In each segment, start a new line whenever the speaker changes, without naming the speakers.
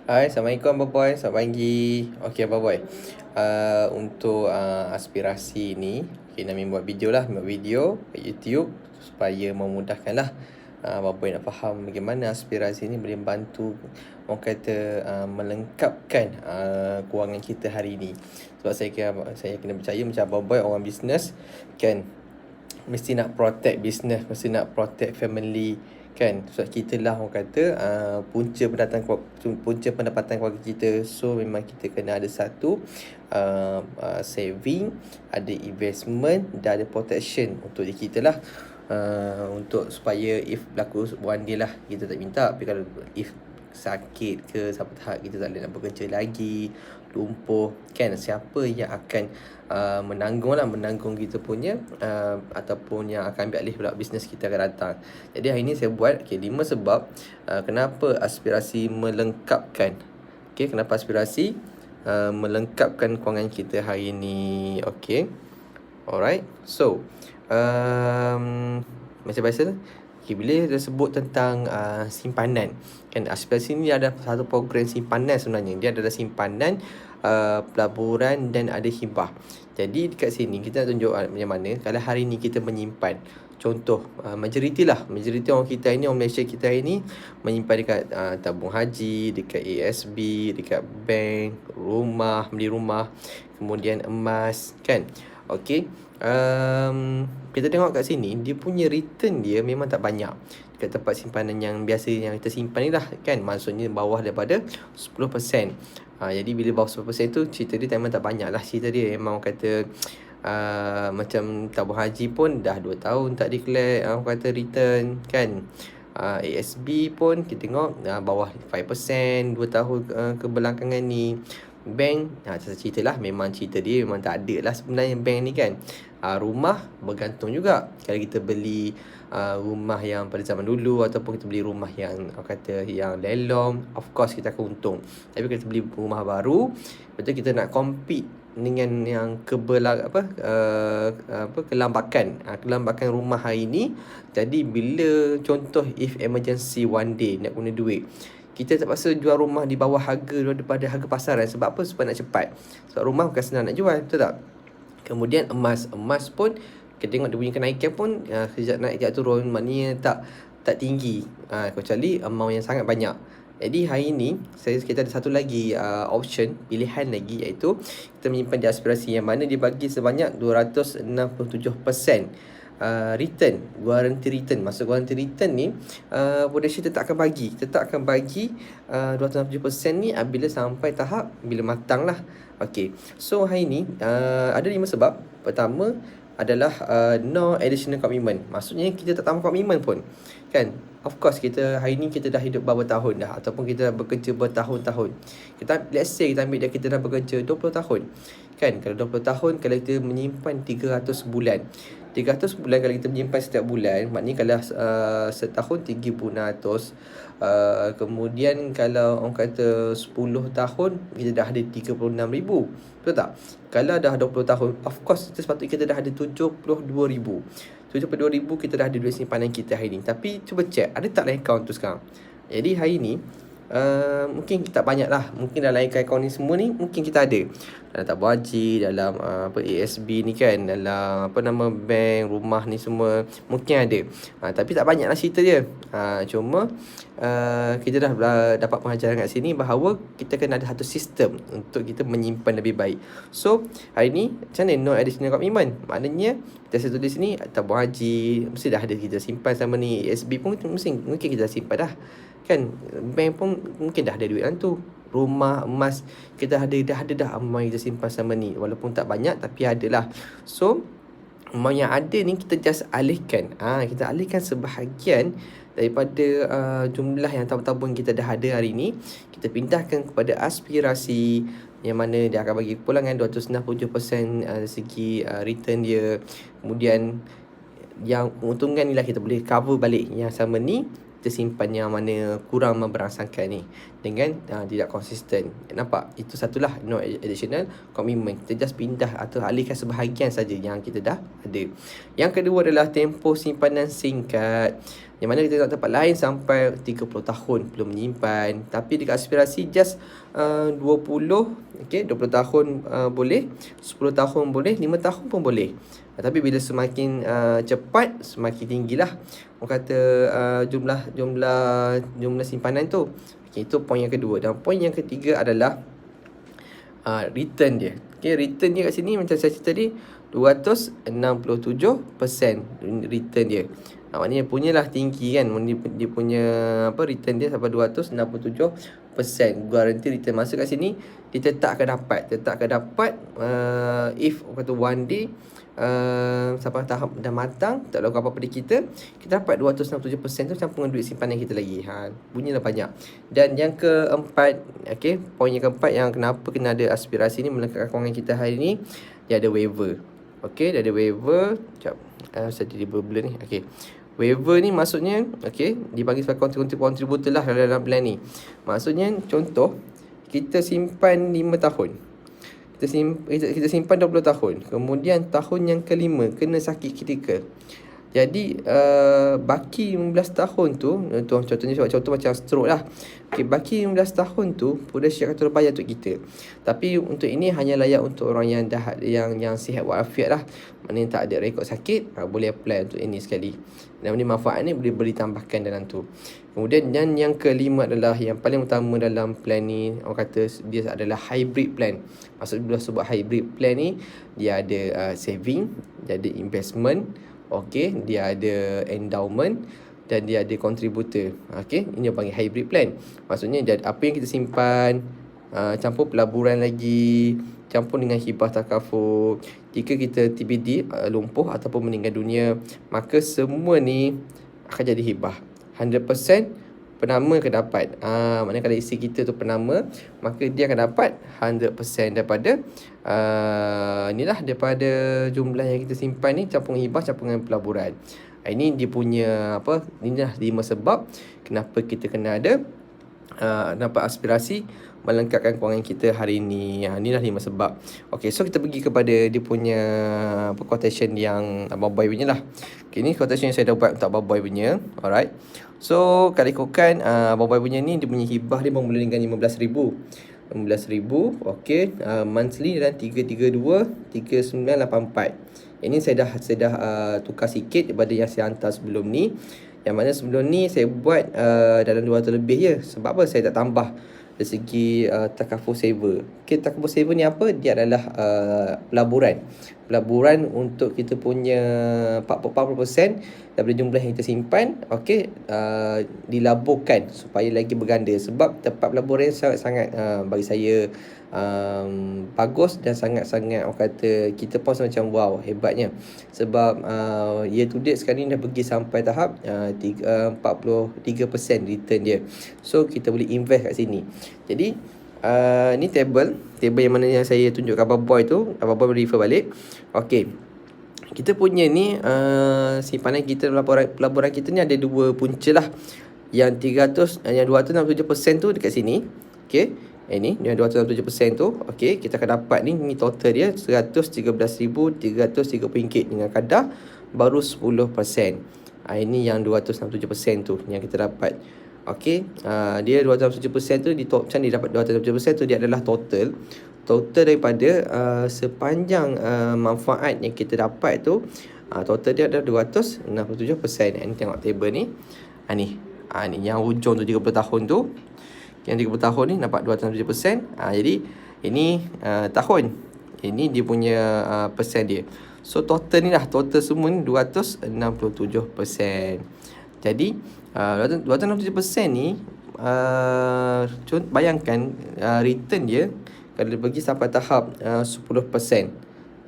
Hai, Assalamualaikum Abang Boy. Selamat pagi. Okey Abang Boy. Untuk aspirasi ni, okay, Namin buat video lah, buat video kat YouTube supaya memudahkan lah Abang Boy nak faham bagaimana aspirasi ni boleh bantu orang kata melengkapkan kewangan kita hari ni. Sebab saya kena percaya macam Abang Boy orang bisnes kan, mesti nak protect business, mesti nak protect family kan. Sebab kita lah orang kata punca pendapatan keluarga kita. So memang kita kena ada satu saving, ada investment dan ada protection untuk diri kita lah. Untuk supaya if berlaku one day lah, kita tak minta, tapi kalau if sakit ke sampai tahap kita tak boleh nak bekerja lagi, lumpuh kan, siapa yang akan menanggung kita punya ataupun yang akan ambil alih pula bisnes kita akan datang. Jadi hari ni saya buat 5 sebab kenapa aspirasi melengkapkan. Kenapa aspirasi melengkapkan kewangan kita hari ni. Alright. So macam biasa, bila kita sebut tentang simpanan kan, aspirasi ni ada satu program simpanan sebenarnya. Dia adalah simpanan, pelaburan dan ada hibah. Jadi dekat sini kita nak tunjuk macam mana kalau hari ni kita menyimpan. Contoh, majoriti orang kita ini, orang Malaysia kita ini menyimpan dekat tabung haji, dekat ASB, dekat bank, rumah, beli rumah, kemudian emas kan. Kita tengok kat sini, dia punya return dia memang tak banyak dekat tempat simpanan yang biasa yang kita simpan ni lah kan. Maksudnya bawah daripada 10%. Jadi bila bawah 10% tu, cerita dia memang tak banyak lah. Cerita dia memang kata macam tabung haji pun dah 2 tahun tak declare kata return kan. ASB pun kita tengok bawah 5% 2 tahun kebelakangan ni. Bank, cerita lah, memang cerita dia memang tak ada lah sebenarnya bank ni kan. Rumah bergantung juga. Kalau kita beli rumah yang pada zaman dulu, ataupun kita beli rumah yang kata yang lelong, of course kita akan untung. Tapi kalau kita beli rumah baru, betul kita nak compete dengan yang kelambakan rumah hari ni. Jadi bila contoh if emergency one day nak guna duit, kita terpaksa jual rumah di bawah harga daripada harga pasaran. Sebab apa? Sebab nak cepat. Sebab rumah bukan senang nak jual, betul tak? Kemudian emas pun kita tengok dia punya kenaikan pun sekejap naik sekejap turun, maknanya tak tinggi, kecuali amount yang sangat banyak. Jadi hari ni kita ada satu lagi option, pilihan lagi, iaitu kita menyimpan di aspirasi, yang mana dia bagi sebanyak 267% return, guarantee return. Maksud guarantee return ni, Prudential tetap akan bagi 267% ni bila sampai tahap bila matang lah. So hari ni ada 5 sebab. Pertama adalah no additional commitment. Maksudnya kita tak tambah komitmen pun kan. Of course kita hari ni kita dah hidup berapa tahun dah, ataupun kita dah bekerja bertahun-tahun. Let's say kita ambil kita dah bekerja 20 tahun kan. Kalau 20 tahun, kalau kita menyimpan 300 bulan, 300 bulan kalau kita menyimpan setiap bulan, maknanya kalau setahun 3,600. Kemudian kalau orang kata 10 tahun, kita dah ada 36,000. Betul tak? Kalau dah 20 tahun, of course sepatutnya kita dah ada 72,000. 72,000 kita dah ada duit simpanan kita hari ni. Tapi cuba check, ada tak lain account tu sekarang? Jadi hari ni mungkin kita tak banyak lah. Mungkin dalam akaun ni semua ni mungkin kita ada dalam tabung haji, dalam ASB ni kan, dalam bank, rumah ni semua mungkin ada. Tapi tak banyak lah cerita dia. Cuma kita dah dapat pengajaran kat sini bahawa kita kena ada satu sistem untuk kita menyimpan lebih baik. So hari ni macam mana no additional commitment? Maknanya kita tulis sini, tabung haji mesti dah ada kita simpan sama ni, ASB pun mungkin kita dah simpan dah kan. Bank pun mungkin dah ada duit dalam tu. Rumah, emas, kita dah ada amount kita simpan sama ni. Walaupun tak banyak, tapi ada lah. So amount yang ada ni kita just alihkan. Kita alihkan sebahagian daripada jumlah yang tabung-tabung kita dah ada hari ni. Kita pindahkan kepada aspirasi, yang mana dia akan bagi pulangan 267% segi return dia. Kemudian yang keuntungan ni lah, kita boleh cover balik yang sama ni. kita simpan yang mana kurang memberangsangkan ni dengan tidak konsisten. Nampak? Itu satulah no additional commitment. Kita just pindah atau alihkan sebahagian saja yang kita dah ada. Yang kedua adalah tempoh simpanan singkat, yang mana kita tak tempat lain sampai 30 tahun belum menyimpan, tapi dekat aspirasi just 20 20 tahun boleh, 10 tahun boleh, 5 tahun pun boleh. Tapi bila semakin cepat semakin tinggilah orang kata jumlah simpanan tu. Itu poin yang kedua. Dan poin yang ketiga adalah return dia. Return dia kat sini macam saya cerita tadi 267% return dia. Maknanya punyalah tinggi kan. Dia punya return dia sampai 267%. Guarantee return. Masa kat sini dia tetap akan dapat if kata one day sampai tahap dah matang, tak lakukan apa-apa di kita dapat 267% tu campur dengan duit simpanan kita lagi. Bunyilah banyak. Dan yang keempat, poin yang keempat yang kenapa kena ada aspirasi ni melengkapkan kewangan kita hari ni, dia ada waiver. Dia ada waiver. Sekejap, saya jadi blur ni. Waiver ni maksudnya dipanggil sebagai contributor lah dalam plan ni. Maksudnya contoh kita simpan 5 tahun, kita simpan 20 tahun, kemudian tahun yang kelima kena sakit kritikal. Jadi baki 15 tahun tu, contoh macam stroke lah. Baki 15 tahun tu Prudential akan terbayar untuk kita. Tapi untuk ini hanya layak untuk orang yang sihat walafiat lah. Maknanya tak ada rekod sakit, boleh apply untuk ini sekali. Dan manfaat ni boleh ditambahkan dalam tu. Kemudian yang kelima adalah yang paling utama dalam plan ni, orang kata dia adalah hybrid plan. Maksud bila sebut hybrid plan ni, dia ada saving, dia ada investment, dia ada endowment dan dia ada contributor. Ini yang panggil hybrid plan. Maksudnya apa yang kita simpan campur pelaburan lagi, campur dengan hibah takaful. Jika kita TBD, lumpuh ataupun meninggal dunia, maka semua ni akan jadi hibah. 100% penama akan dapat. Maknanya kalau isi kita tu penama, maka dia akan dapat 100% daripada daripada jumlah yang kita simpan ni, campur hibah, campur dengan pelaburan. Ini dia punya inilah 5 sebab kenapa kita kena ada dapat aspirasi melengkapkan kewangan kita hari ni. Inilah 5 sebab. So kita pergi kepada dia punya quotation yang Abang Boy punya lah. Ni quotation yang saya dah buat untuk Abang Boy punya. Alright. So kalau ikutkan Abang Boy punya ni, dia punya hibah dia bermula dengan 15,000. Monthly dan 332-3984. Ini saya dah tukar sikit daripada yang saya hantar sebelum ni. Yang mana sebelum ni saya buat dalam 200 lebih je. Sebab apa? Saya tak tambah dari segi takaful saver. Takaful saver ni apa? Dia adalah pelaburan untuk kita punya 40% daripada jumlah yang kita simpan, dilaburkan supaya lagi berganda. Sebab tempat pelaburan sangat-sangat bagi saya bagus dan sangat-sangat orang kata kita pun macam wow, hebatnya. Sebab year to date sekarang ni dah pergi sampai tahap 43% return dia. So kita boleh invest kat sini. Jadi ni table yang mana yang saya tunjuk Abang Boy tu, Abang Boy refer balik. Kita punya ni simpanan kita dalam pelaburan kita ni ada dua punca lah. Yang 267% tu dekat sini. Ini yang 267% tu. Kita akan dapat ni total dia RM113,330 dengan kadar baru 10%. Ini yang 267% tu yang kita dapat. Dia 267% tu macam ni dapat 267% tu, dia adalah total daripada sepanjang manfaat yang kita dapat tu. Total dia adalah 267%. Ini tengok table ni. Ni yang hujung tu 30 tahun tu. Yang 30 tahun ni dapat 267%. Jadi ini tahun. Ini dia punya persen dia. So total ni lah, total semua ni 267%. Jadi 267% ni bayangkan return dia kalau dia pergi sampai tahap 10%.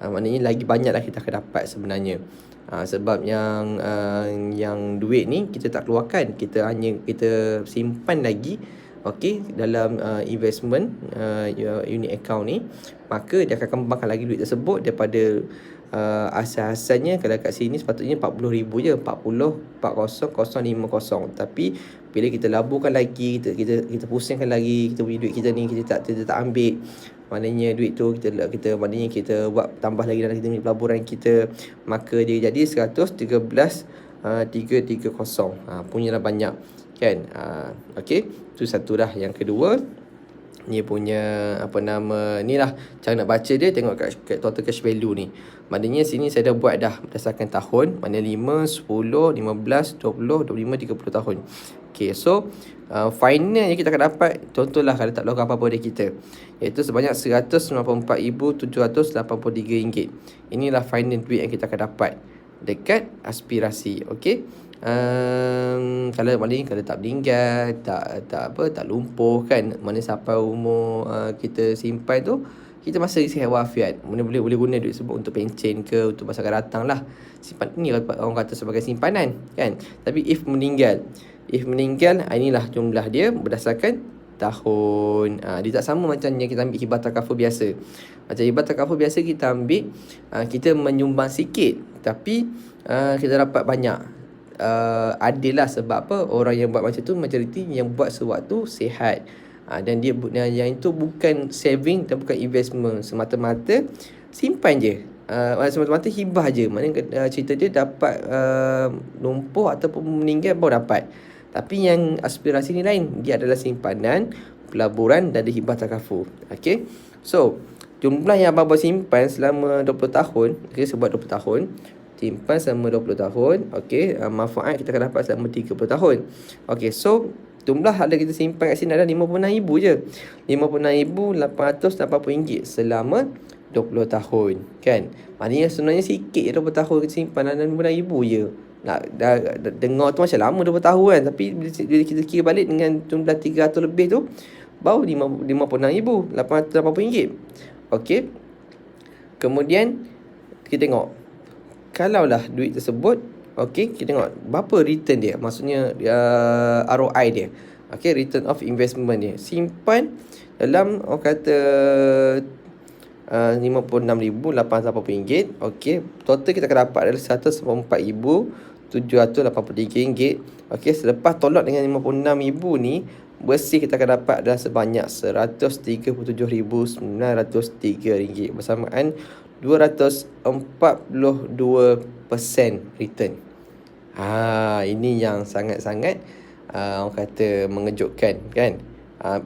Maknanya lagi banyak lah kita akan dapat sebenarnya. Sebab yang duit ni kita tak keluarkan, kita simpan lagi dalam investment unit account ni. Maka dia akan kembangkan lagi duit tersebut daripada asal-asalnya kalau kat sini sepatutnya 40,000 je, 40 40 050. Tapi bila kita laburkan lagi, kita pusingkan lagi, kita punya duit kita ni kita tak ambil. Maknanya duit tu maknanya kita buat tambah lagi dalam kita punya pelaburan kita, maka dia jadi 113,330. Punyalah banyak kan. Okey, tu satu dah. Yang kedua, ni punya ni lah cara nak baca dia. Tengok kat total cash value ni. Maknanya sini saya dah buat dah berdasarkan tahun. Maknanya 5, 10, 15, 20, 25, 30 tahun. Okay, so final yang kita akan dapat, contohlah kalau tak berlaku apa-apa pada kita, iaitu sebanyak RM194,783. Inilah final duit yang kita akan dapat dekat aspirasi. Okay, kalau maknanya kalau tak meninggal, tak lumpuh kan, mana sampai umur kita simpan tu, kita masih sihat walafiat, boleh guna duit tersebut untuk pencen ke, untuk masa akan datang lah. Simpan ni orang kata sebagai simpanan kan. Tapi if meninggal, inilah jumlah dia berdasarkan tahun. Dia tak sama macam yang kita ambil hibah takaful biasa. Macam hibah takaful biasa kita ambil, kita menyumbang sikit tapi kita dapat banyak. Adil lah. Sebab apa? Orang yang buat macam tu majoriti yang buat sewaktu sihat. Dan yang itu bukan saving dan bukan investment, semata-mata simpan je. Semata-mata hibah je. Maknanya cerita dia dapat lumpuh ataupun meninggal baru dapat. Tapi yang aspirasi ni lain. Dia adalah simpanan, pelaburan dan ada hibah takaful. Okay, so jumlah yang abang simpan selama 20 tahun, okay, sebab 20 tahun simpan selama 20 tahun. Okay, manfaat kita akan dapat selama 30 tahun. Okay, so jumlah ada kita simpan kat sini adalah RM56,000 je. RM56,880 selama 20 tahun kan. Maknanya sebenarnya sikit 20 tahun kita simpan dalam RM56,000 je. Dah dengar tu macam lama 20 tahun kan. Tapi bila kita kira balik dengan jumlah 300 lebih tu, baru RM56,880. Okay, kemudian kita tengok, kalaulah duit tersebut, okay, kita tengok berapa return dia. Maksudnya ROI dia. Okay, return of investment dia. Simpan dalam orang kata RM56,880. Okay, total kita akan dapat adalah RM194,783. Okay, selepas tolak dengan RM56,000 ni, bersih kita akan dapat adalah sebanyak RM137,903. Bersamaan 242% return. Ini yang sangat-sangat orang kata mengejutkan kan.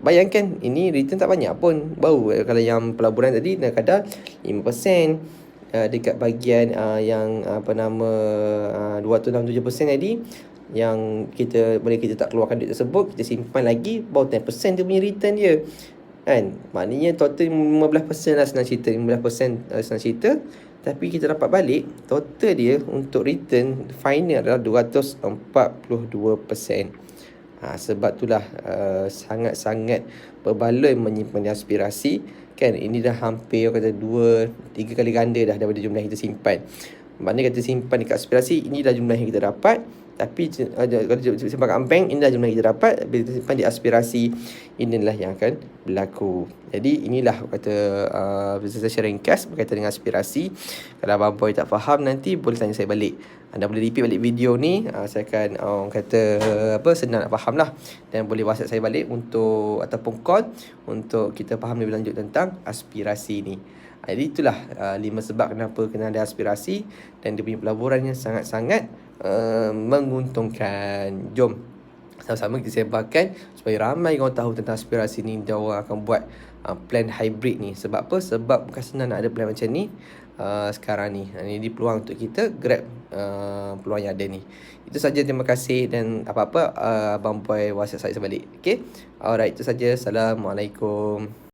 Bayangkan ini return tak banyak pun. Baru kalau yang pelaburan tadi kadar 5%, dekat bahagian yang 267% tadi, yang kita tak keluarkan duit tersebut, kita simpan lagi, baru 10% dia punya return dia kan. Maknanya total 15% lah senang cerita. 15% senang cerita. Tapi kita dapat balik, total dia untuk return final adalah 242%. Sebab itulah sangat-sangat berbaloi menyimpan aspirasi kan. Ini dah hampir kata 2-3 kali ganda dah daripada jumlah yang kita simpan. Maknanya kita simpan dekat aspirasi, ini dah jumlah yang kita dapat. Tapi kalau simpan kat bank, inilah jumlah yang kita dapat. Bila kita simpan di aspirasi, inilah yang akan berlaku. Jadi inilah kata saya share ringkas berkaitan dengan aspirasi. Kalau abang boy tak faham, nanti boleh tanya saya balik. Anda boleh repeat balik video ni. Saya akan senang nak faham lah. Dan boleh WhatsApp saya balik ataupun call untuk kita faham lebih lanjut tentang aspirasi ni. Jadi itulah 5 sebab kenapa kena ada aspirasi. Dan dia punya pelaburan yang sangat-sangat menguntungkan. Jom sama-sama kita sebarkan supaya ramai orang tahu tentang aspirasi ni. Dan orang akan buat plan hybrid ni. Sebab apa? Sebab bukan senang nak ada plan macam ni sekarang ni. Ini peluang untuk kita grab peluang yang ada ni. Itu saja, terima kasih. Dan apa-apa Abang Boy WhatsApp saya sebalik. Okay, alright, itu saja. Assalamualaikum.